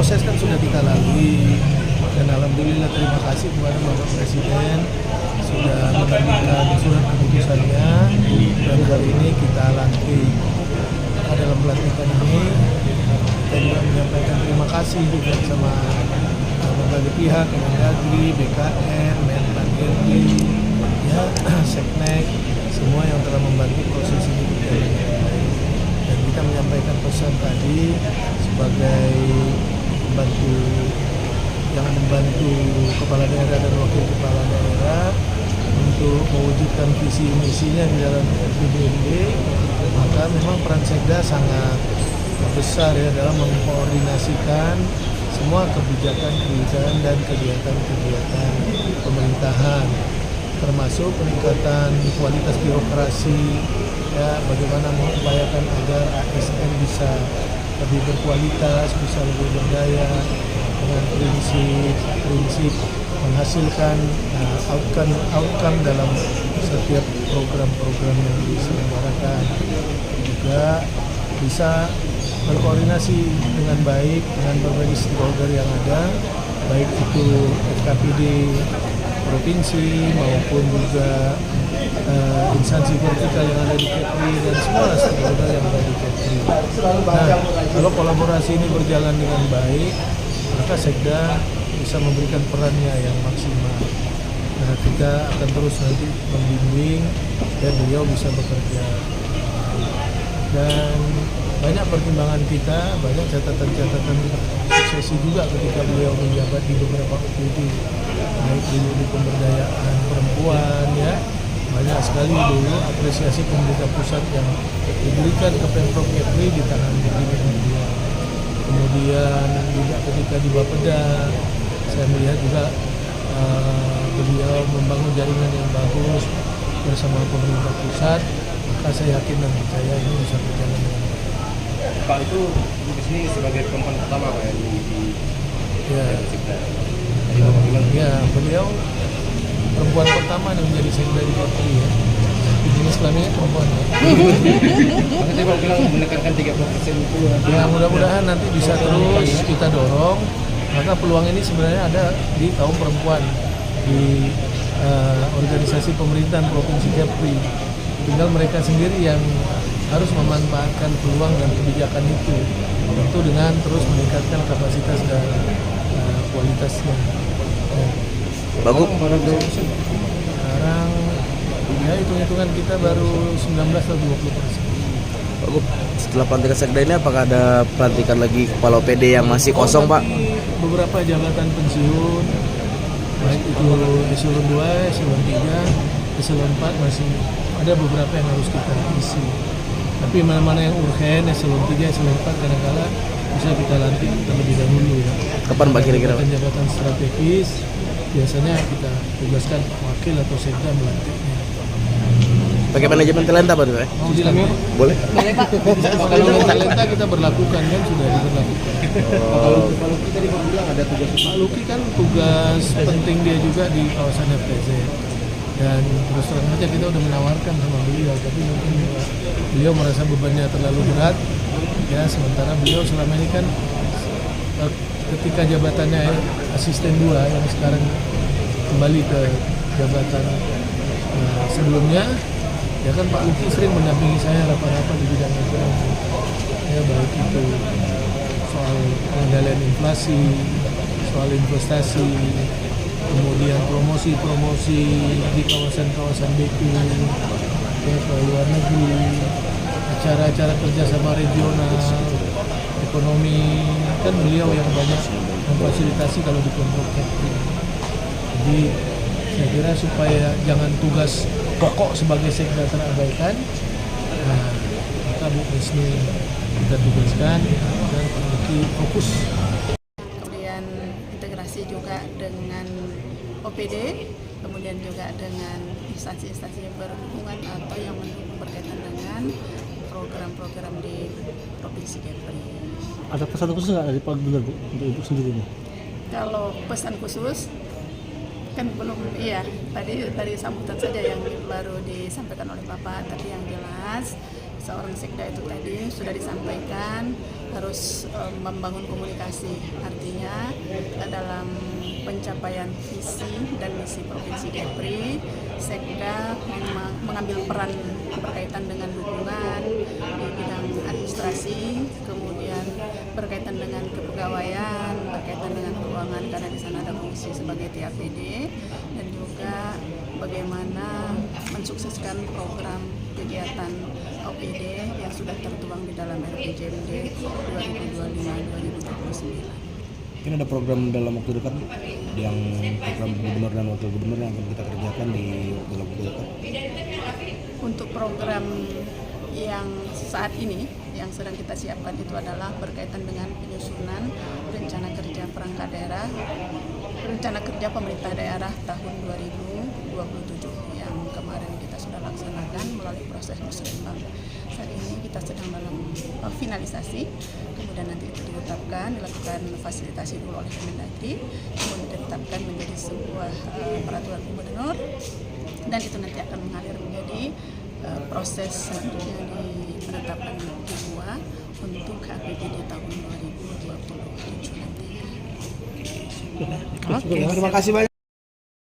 proses kan sudah kita lalui, dan alhamdulillah terima kasih kepada Bapak Presiden sudah menerbitkan surat keputusannya, dan hari ini kita lantik. Dalam pelantikan ini kita juga menyampaikan terima kasih juga sama berbagai pihak, Kemendagri, BKN, Menpan RB, ya, Seknek, semua yang telah membantu proses ini berjalan dengan baik. Dan kita menyampaikan pesan tadi sebagai membantu kepala daerah dan wakil kepala daerah untuk mewujudkan visi misinya di dalam RPJMD, maka memang peran Sekda sangat besar ya dalam mengkoordinasikan semua kebijakan dan kegiatan pemerintahan, termasuk peningkatan kualitas birokrasi, ya, bagaimana mengupayakan agar ASN bisa lebih berkualitas, bisa lebih berdaya dengan prinsip menghasilkan outcome dalam setiap program-program yang diselenggarakan. Juga bisa berkoordinasi dengan baik dengan berbagai stakeholder yang ada, baik itu FKPD provinsi maupun juga instansi vertikal yang ada di Kepri dan semua stakeholder yang ada di Kepri. Nah, kalau kolaborasi ini berjalan dengan baik, maka Sekda bisa memberikan perannya yang maksimal. Nah, kita akan terus nanti membimbing dan beliau bisa bekerja. Dan banyak pertimbangan kita, banyak catatan-catatan suksesi juga ketika beliau menjabat di beberapa OPD, baik di pemberdayaan perempuan, ya, banyak sekali dulu apresiasi pemerintah pusat yang diberikan ke Pemprov Kepri di tangan beliau. Kemudian juga ketika di Bapeda, saya melihat juga beliau membangun jaringan yang bagus bersama pemerintah pusat, maka saya yakin dan percaya ini bisa berjalan dengan baik. Pak, itu di sini sebagai perempuan pertama Pak ya di Sekda. Tadi Bapak bilang ya, beliau perempuan pertama yang menjadi Sekda di Kepri, ya. Jenis kelaminnya perempuan, ya. Makanya Bapak bilang menekankan 30% itu. Ya, mudah-mudahan nanti bisa terus kita dorong, maka peluang ini sebenarnya ada di kaum perempuan di organisasi pemerintahan Provinsi Kepri. Tinggal mereka sendiri yang harus memanfaatkan peluang dan kebijakan itu, tentu dengan terus meningkatkan kapasitas dan kualitasnya. Bagus. Sekarang ya hitung-hitungan kita baru 19 atau 20%. Bagus. Setelah pelantikan Sekda ini apakah ada pelantikan lagi kepala OPD yang masih kosong, Pak? Beberapa jabatan pensiun, baik itu eselon 2, eselon 3, eselon 4 masih ada beberapa yang harus kita isi. Tapi mana-mana yang urgen, eselon 3, eselon 4 kadang-kala bisa kita lantik terlebih dahulu, ya. Kapan Pak kira-kira? Jabatan strategis biasanya kita tugaskan wakil atau Sekda melantiknya. Pakai manajemen talenta Pak? Mau dilakukan? Boleh. Kalau talenta kita berlakukan kan sudah diberlakukan. Kalau kita bilang ada tugas Pak Luki kan tugas penting dia juga di kawasan FTZ. Dan terus terang aja kita udah menawarkan sama beliau, tapi mungkin beliau merasa bebannya terlalu berat, ya, sementara beliau selama ini kan ketika jabatannya asisten 2 yang sekarang kembali ke jabatan sebelumnya, ya kan Pak Luki sering mendampingi saya rapat-rapat di bidang ekonomi, ya, baik itu soal pengendalian inflasi, soal investasi, kemudian promosi di kawasan-kawasan BQ, ya, ke luar negeri, acara-acara kerjasama regional, ekonomi, kan beliau yang banyak memfasilitasi kalau di Pemprov Kepri. Jadi saya kira supaya jangan tugas pokok sebagai Sekda terabaikan, nah, maka Bu Risni kita tugaskan dan fokus. Kemudian integrasi juga dengan OPD, kemudian juga dengan instansi-instansi yang berhubungan atau yang mendukung berkaitan dengan program-program di Provinsi Kepri. Ada pesan khusus nggak dari Pak Gubernur, Bu, untuk Ibu sendiri, Bu? Kalau pesan khusus kan belum, iya, tadi sambutan saja yang baru disampaikan oleh Bapak, tapi yang jelas seorang Sekda itu tadi sudah disampaikan harus membangun komunikasi. Artinya dalam pencapaian visi dan misi Provinsi Kepri, Sekda mengambil peran berkaitan dengan dukungan di bidang administrasi, kemudian berkaitan dengan kepegawaian, berkaitan dengan keuangan karena di sana ada fungsi sebagai TAPD, dan juga bagaimana mensukseskan program kegiatan OPD yang sudah tertuang di dalam RPJMD 2025-2029. Mungkin ada program dalam waktu dekat yang program gubernur dan wakil gubernur yang akan kita kerjakan di dalam waktu dekat. Untuk program yang saat ini yang sedang kita siapkan itu adalah berkaitan dengan penyusunan rencana kerja perangkat daerah, rencana kerja pemerintah daerah tahun 2027 yang kemarin kita sudah laksanakan melalui proses musrembang. Saat ini kita sedang dalam finalisasi, kemudian nanti itu dilakukan fasilitasi dulu oleh Kemendagri, kemudian ditetapkan menjadi sebuah peraturan gubernur, dan itu nanti akan mengalir menjadi proses selanjutnya ditetapkan kedua untuk APBD tahun 2027 nanti. Oke, terima kasih banyak.